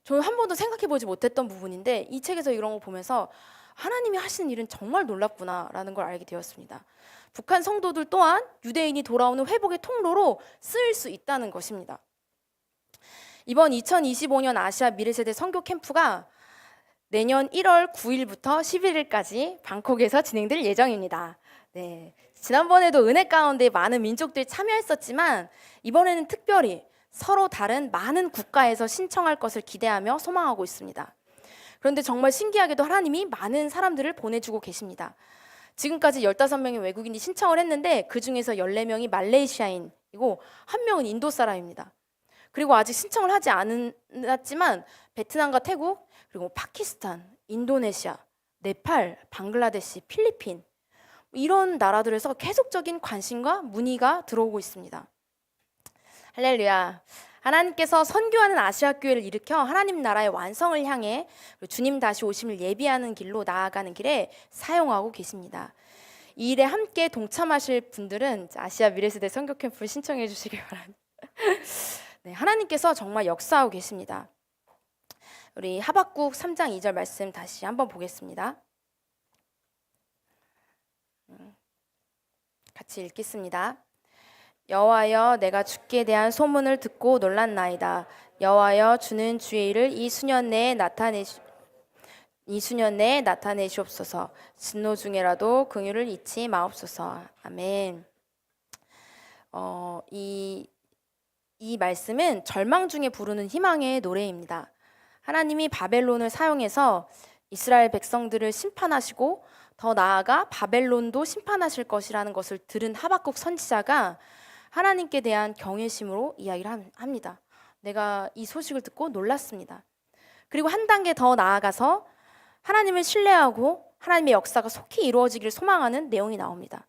저는 한 번도 생각해 보지 못했던 부분인데 이 책에서 이런 거 보면서 하나님이 하시는 일은 정말 놀랍구나라는 걸 알게 되었습니다. 북한 성도들 또한 유대인이 돌아오는 회복의 통로로 쓰일 수 있다는 것입니다. 이번 2025년 아시아 미래세대 선교 캠프가 내년 1월 9일부터 11일까지 방콕에서 진행될 예정입니다. 네, 지난번에도 은혜 가운데 많은 민족들이 참여했었지만 이번에는 특별히 서로 다른 많은 국가에서 신청할 것을 기대하며 소망하고 있습니다. 그런데 정말 신기하게도 하나님이 많은 사람들을 보내주고 계십니다. 지금까지 15명의 외국인이 신청을 했는데 그 중에서 14명이 말레이시아인이고 1명은 인도 사람입니다. 그리고 아직 신청을 하지 않았지만 베트남과 태국, 그리고 파키스탄, 인도네시아, 네팔, 방글라데시, 필리핀 이런 나라들에서 계속적인 관심과 문의가 들어오고 있습니다. 할렐루야. 하나님께서 선교하는 아시아 교회를 일으켜 하나님 나라의 완성을 향해 주님 다시 오심을 예비하는 길로 나아가는 길에 사용하고 계십니다. 이 일에 함께 동참하실 분들은 아시아 미래세대 선교 캠프 신청해 주시기 바랍니다. 네, 하나님께서 정말 역사하고 계십니다. 우리 하박국 3장 2절 말씀 다시 한번 보겠습니다. 같이 읽겠습니다. 여호와여, 내가 주께 대한 소문을 듣고 놀랐나이다. 여호와여, 주는 주의 일을 이 수년 내에 나타내시옵소서. 진노 중에라도 긍휼을 잊지 마옵소서. 아멘. 이 말씀은 절망 중에 부르는 희망의 노래입니다. 하나님이 바벨론을 사용해서 이스라엘 백성들을 심판하시고 더 나아가 바벨론도 심판하실 것이라는 것을 들은 하박국 선지자가 하나님께 대한 경외심으로 이야기를 합니다. 내가 이 소식을 듣고 놀랐습니다. 그리고 한 단계 더 나아가서 하나님을 신뢰하고 하나님의 역사가 속히 이루어지기를 소망하는 내용이 나옵니다.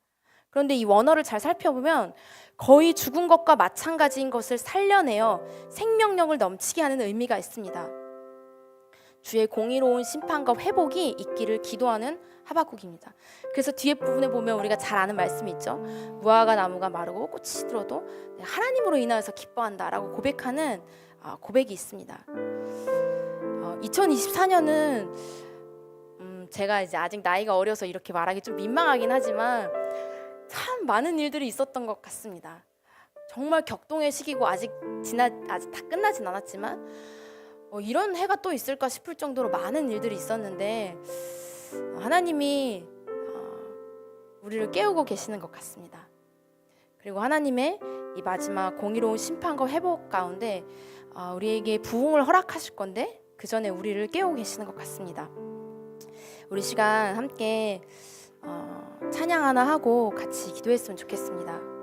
그런데 이 원어를 잘 살펴보면 거의 죽은 것과 마찬가지인 것을 살려내어 생명력을 넘치게 하는 의미가 있습니다. 주의 공의로운 심판과 회복이 있기를 기도하는 하박국입니다. 그래서 뒤에 부분에 보면 우리가 잘 아는 말씀이 있죠. 무화과 나무가 마르고 꽃이 시들어도 하나님으로 인하여서 기뻐한다라고 고백하는 고백이 있습니다. 2024년은 제가 이제 아직 나이가 어려서 이렇게 말하기 좀 민망하긴 하지만 참 많은 일들이 있었던 것 같습니다. 정말 격동의 시기고 아직 다 끝나진 않았지만 이런 해가 또 있을까 싶을 정도로 많은 일들이 있었는데 하나님이 우리를 깨우고 계시는 것 같습니다. 그리고 하나님의 이 마지막 공의로운 심판과 회복 가운데 우리에게 부흥을 허락하실 건데 그 전에 우리를 깨우고 계시는 것 같습니다. 우리 시간 함께 찬양 하나 하고 같이 기도했으면 좋겠습니다.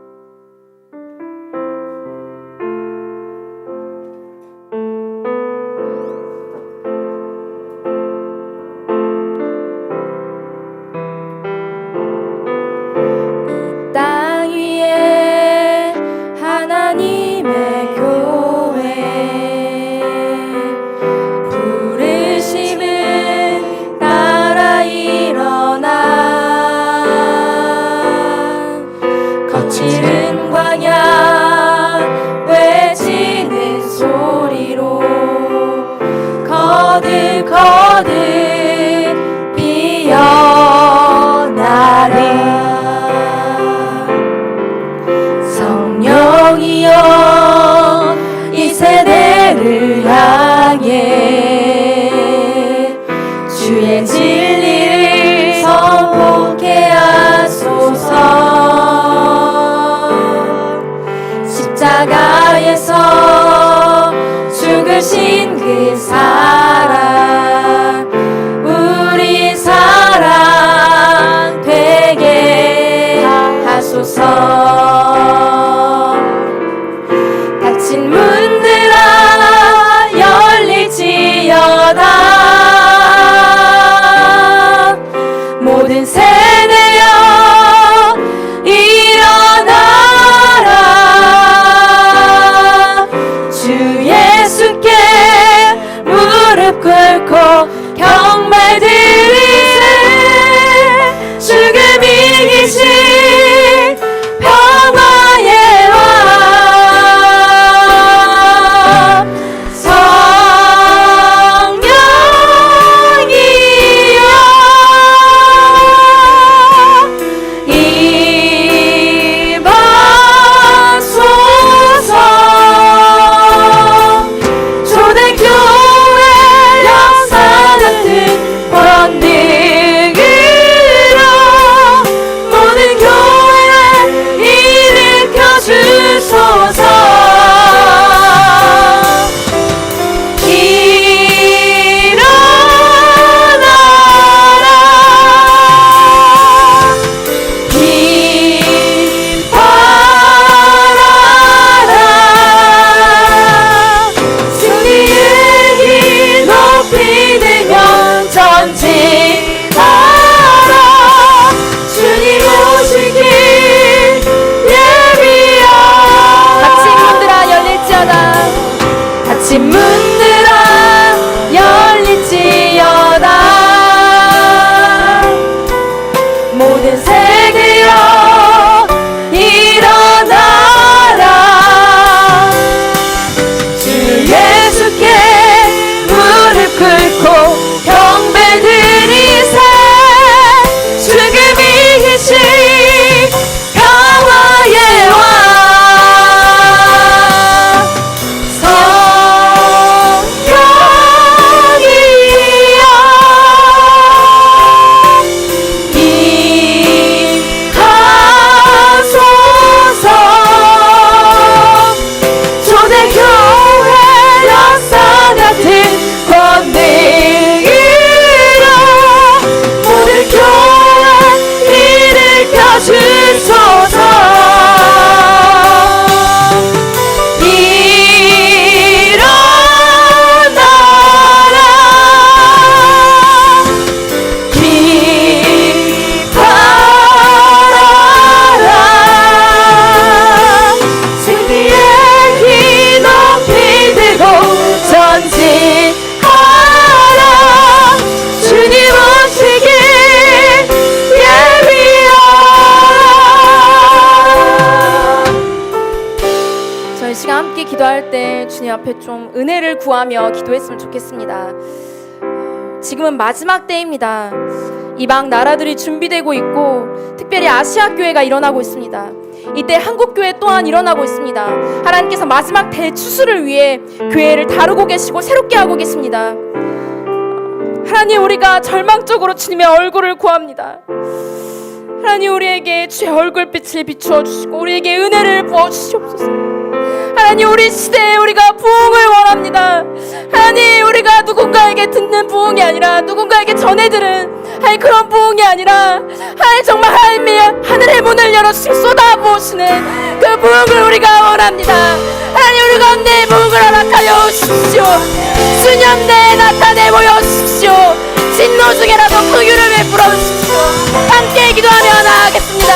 거칠은 광야 외치는 소리로 거듭거듭 피어나리. 성령이여 이 세대를 향해 주의 진리를 선포케 하소서. 십자가에서 죽으신 그 사랑 우리 사랑 되게 하소서. 닫힌 문들아 열릴지어다. 모든 세대여 주 예수께 무릎 꿇고 경배 드리세. 죽음이 이기신 평화의 왕 성령이여 임하소서. 닫힌 문들아 열릴지어다. 모든 세계여 일어나라. 주 예수께 무릎 꿇고 경배 드리세. 죽음이 이기신 평화의 왕 기도할 때 주님 앞에 좀 은혜를 구하며 기도했으면 좋겠습니다. 지금은 마지막 때입니다. 이방 나라들이 준비되고 있고 특별히 아시아 교회가 일어나고 있습니다. 이때 한국 교회 또한 일어나고 있습니다. 하나님께서 마지막 대추수를 위해 교회를 다루고 계시고 새롭게 하고 계십니다. 하나님, 우리가 절망적으로 주님의 얼굴을 구합니다. 하나님, 우리에게 주의 얼굴빛을 비추어 주시고 우리에게 은혜를 부어 주시옵소서. 하나님, 우리 시대에 우리가 부흥을 원합니다. 하나님, 우리가 누군가에게 듣는 부흥이 아니라, 누군가에게 전해들은 하나님 그런 부흥이 아니라, 하나님 정말 하나님의 하늘의 문을 열어주시고 쏟아부으시는 그 부흥을 우리가 원합니다. 하나님, 우리 가운데 부흥을 허락하여 주십시오. 수년 내에 나타내 보여주십시오. 진노 중에라도 긍휼을 베풀어 주십시오. 함께 기도하며 나아가겠습니다.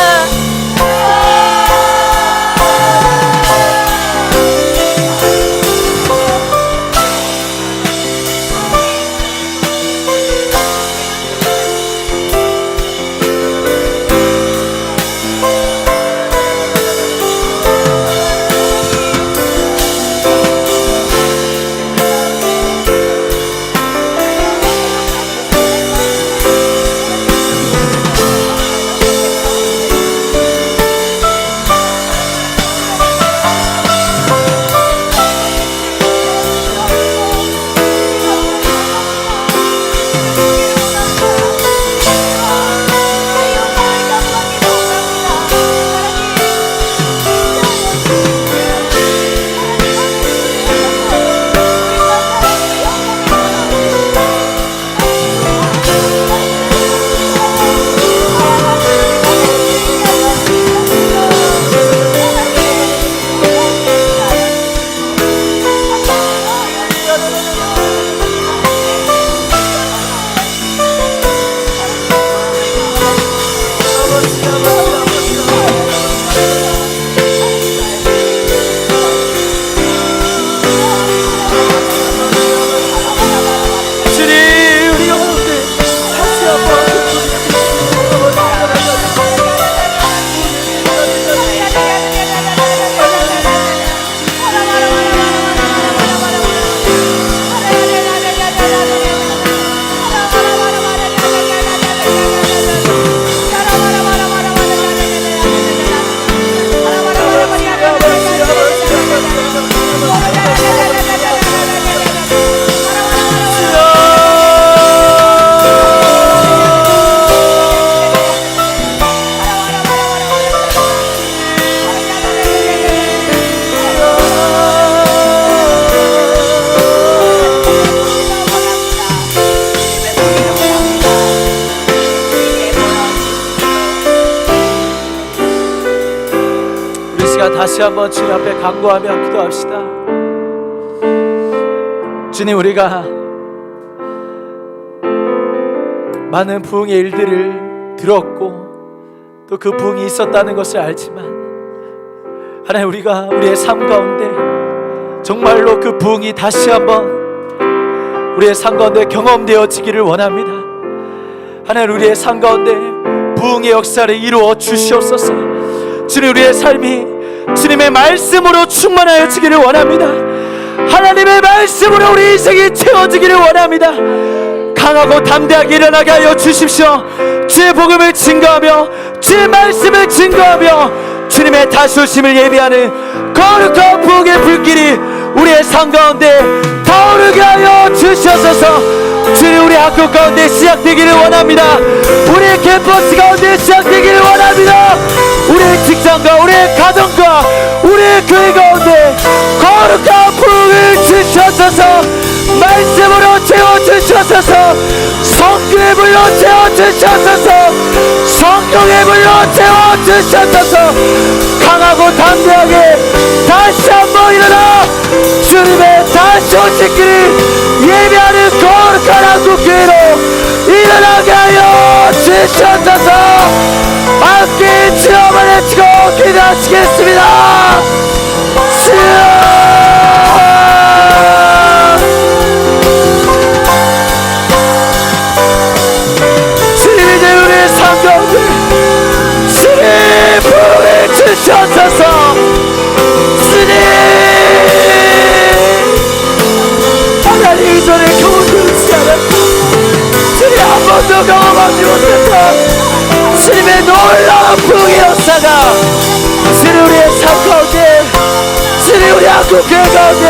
다시 한번 주님 앞에 간구하며 기도합시다. 주님, 우리가 많은 부흥의 일들을 들었고 또 그 부흥이 있었다는 것을 알지만, 하나님, 우리가 우리의 삶 가운데 정말로 그 부흥이 다시 한번 우리의 삶 가운데 경험되어지기를 원합니다. 하나님, 우리의 삶 가운데 부흥의 역사를 이루어 주시옵소서. 주님, 우리의 삶이 주님의 말씀으로 충만하여지기를 원합니다. 하나님의 말씀으로 우리 인생이 채워지기를 원합니다. 강하고 담대하게 일어나게 하여 주십시오. 주의 복음을 증거하며 주의 말씀을 증거하며 주님의 다시 오심을 예비하는 거룩한 부흥의 불길이 우리의 삶 가운데 타오르게 하여 주시옵소서. 주님, 우리 학교 가운데 시작되기를 원합니다. 우리의 캠퍼스 가운데 시작되기를 원합니다. 우리의 직장과 우리의 가정과 우리의 교회 가운데 거룩한 부흥을 주시옵소서. 말씀으로 채워주시옵소서. 성령의 불로 채워주시옵소서. 성령의 불로 채워주시옵소서. 강하고 담대하게 다시 한번 일어나 주님의 다시 오실 길을 예비하는 거룩한 한국교회로 일어나게 하여 주시옵소서. 함께 주여만 외치고 기도하시겠습니다. 주여, 주님이 이제 우리의 삶 가운데 주님 부흥을 주시옵소서. 주님, 하나님 이전에 경험되지 않았고 주님 한 번도 경험하지 못했던 주님의 놀라운 부흥의 역사가 주님 우리의 삶 가운데, 주님 우리 한국교회 가운데,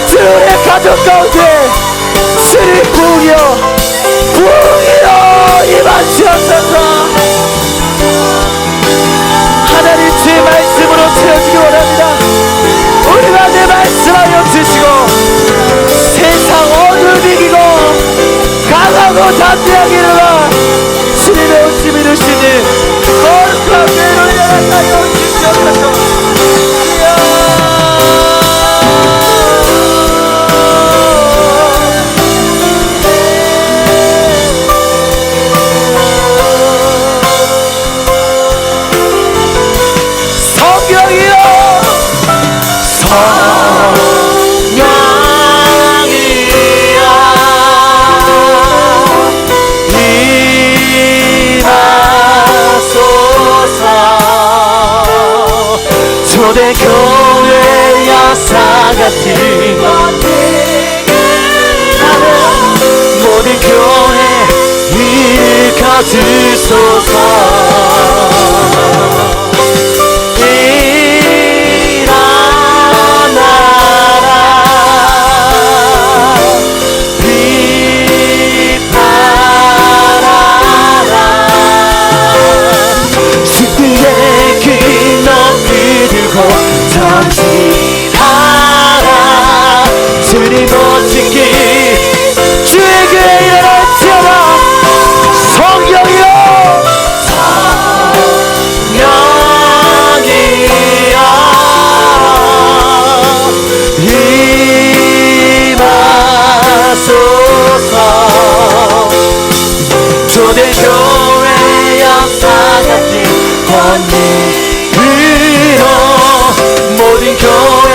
주님 우리의 가족 가운데 주님 부흥이여 임하시옵소서. 주옵소서. 전진하라. 주님 오시기 주의 교회 일어날지어다. 성령이여 성령이여 임하소서. 초대교회 역사같은 권위로 모든 교회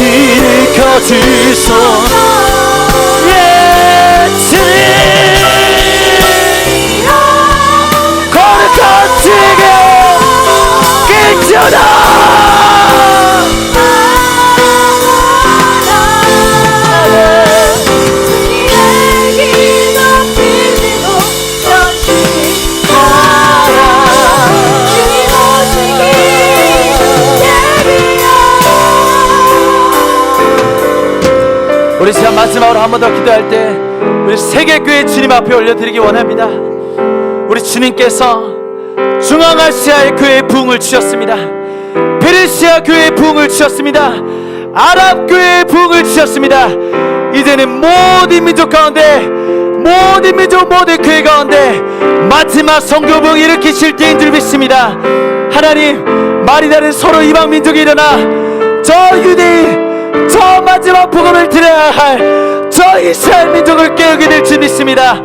일으켜주소. 예, 주님 거룩한 지게 길지어다. 우리 시간 마지막으로 한 번 더 기도할 때 우리 세계교회 주님 앞에 올려드리기 원합니다. 우리 주님께서 중앙아시아의 교회에 부흥을 주셨습니다. 페르시아 교회에 부흥을 주셨습니다. 아랍 교회에 부흥을 주셨습니다. 이제는 모든 민족 가운데, 모든 민족, 모든 교회 가운데 마지막 선교 부흥 일으키실 때인 줄 믿습니다. 하나님, 말이 다른 서로 이방 민족이 일어나 저 유대인, 저 마지막 복음을 드려야 할 저 이스라엘 민족을 깨우게 될 줄 믿습니다.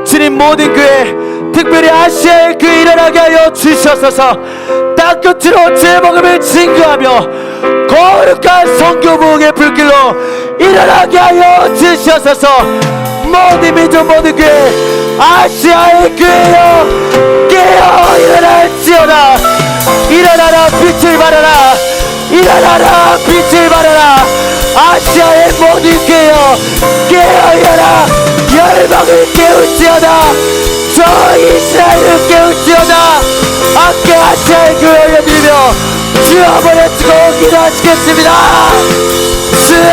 주님, 모든 교회, 특별히 아시아의 교회 일어나게 하여 주시옵소서. 땅끝으로 제복음을 증거하며 거룩한 선교 부흥의 불길로 일어나게 하여 주시옵소서. 모든 민족, 모든 교회, 아시아의 교회여 깨어 일어날지어다. 일어나라, 빛을 발하라. 일어나라, 빛을 발하라. 아시아의 모든 교회여 깨어 일어나. 열방을 깨울지어다. 저 이스라엘을 깨울지어다. 함께 아시아의 교회 올려드리며 주여 한번 외치고 기도하시겠습니다. 주여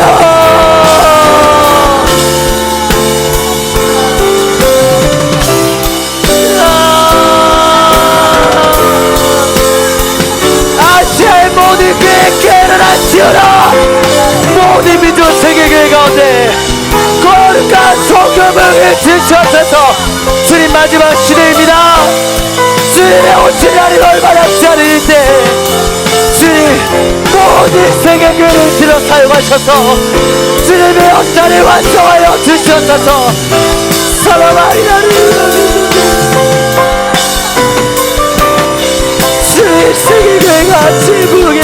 아시아의 모든 교회 깨어나시오라. 모든 민족 세계교회 가운데 거룩한 소금을 주셔서 주님 마지막 시대입니다. 주님의 오실 날이 얼마 남지 않은데 주님 모든 세계교회를 들어 사용하셔서 주님의 역사를 완성하여 주시옵소서. 사랑하리라는 주님 세계교회가 지구에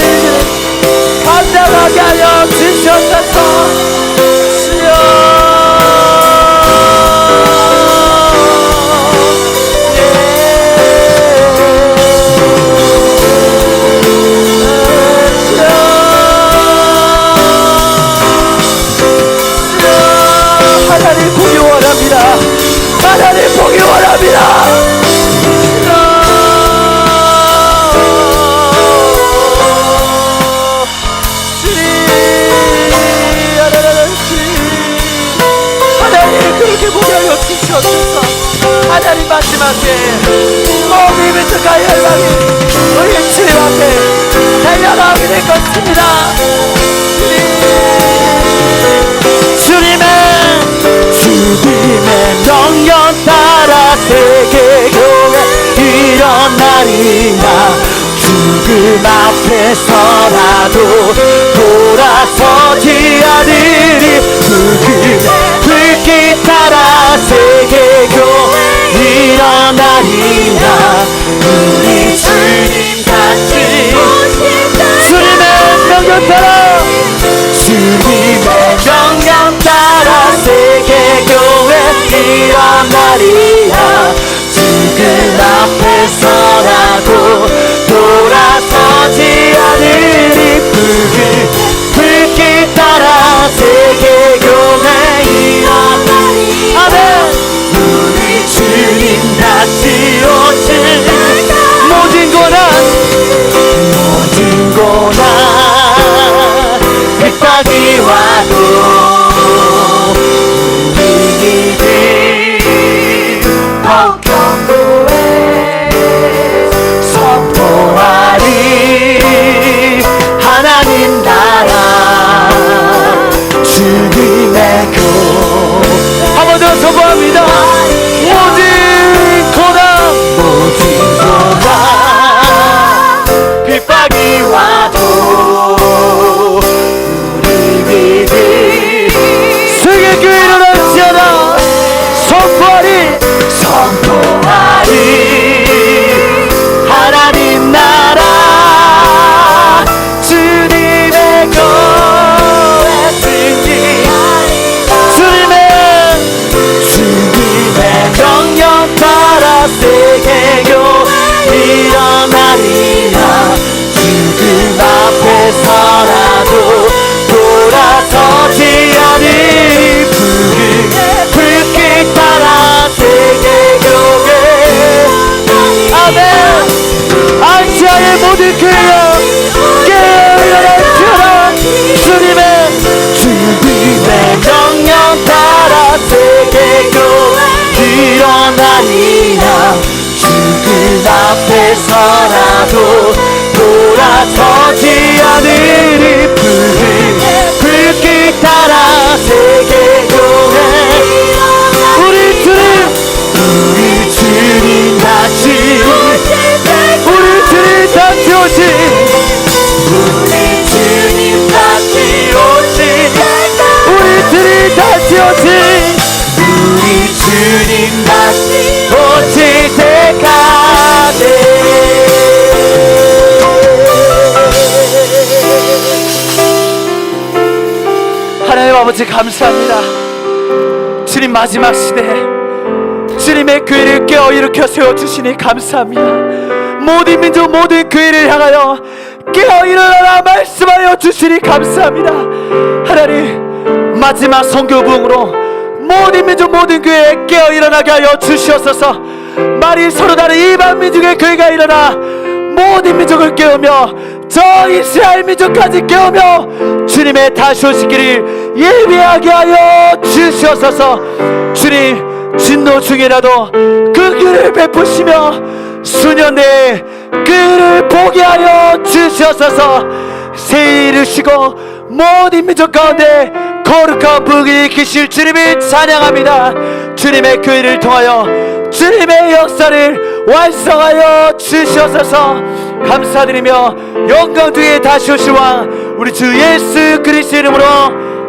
감당하게 하여 주시옵소서. 하나님 보기 원합니다. 하나님 보기 원합니다. 하나님 그렇게 보게 하여 주시옵소서. 하나님 마지막에 모든 민족과 열방이 우리 주님 앞에 달려나오게 될 것입니다. 주님의 명령 따라 세계교회 일어나리라. 죽음 앞에서라도 돌아서지 않으리. 불길 따라 세계교회 일어나리라. 우리 주님 같이 주님의 명령 따라, 주님의 명령 따라 세계교회 일어나리라. 죽음 앞에서라도 돌아서지 않으리. 불길 따라 세계교회 일어나리라. 아멘. 우리 주님 다시 오시 아시아의 모든 교회여 깨어일어나 주님의 명령 따라 세계교회 일어나리라. 죽은 앞에서라도 돌아서지 않으리. 불길 따라 세계교회 우리 주님 다시 우리 주님 다시 오시. 우리 주님 다시 오시. 우리 주님 다시 오시. 우리 주님 다시 오실 때까지. 하나님 아버지 감사합니다. 주님 마지막 시대 주님의 교회를 깨어 일으켜 세워주시니 감사합니다. 모든 민족 모든 교회를 향하여 깨어 일어나라 말씀하여 주시니 감사합니다. 하나님 마지막 선교부흥으로 모든 민족 모든 교회에 깨어 일어나게 하여 주시옵소서. 말이 서로 다른 이방 민족의 교회가 일어나 모든 민족을 깨우며 저 이스라엘 민족까지 깨우며 주님의 다시 오시기를 예비하게 하여 주시옵소서. 주님 진노 중이라도 그 길을 베푸시며 수년 내에 그를 보게 하여 주시옵소서. 새 일을 쉬고 모든 민족 가운데 거룩한 부흥이 계실 주님을 찬양합니다. 주님의 교회를 통하여 주님의 역사를 완성하여 주시옵소서. 감사드리며 영광 중에 다시 오실 왕 우리 주 예수 그리스도 이름으로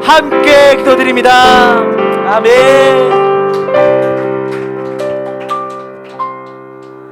함께 기도드립니다. 아멘.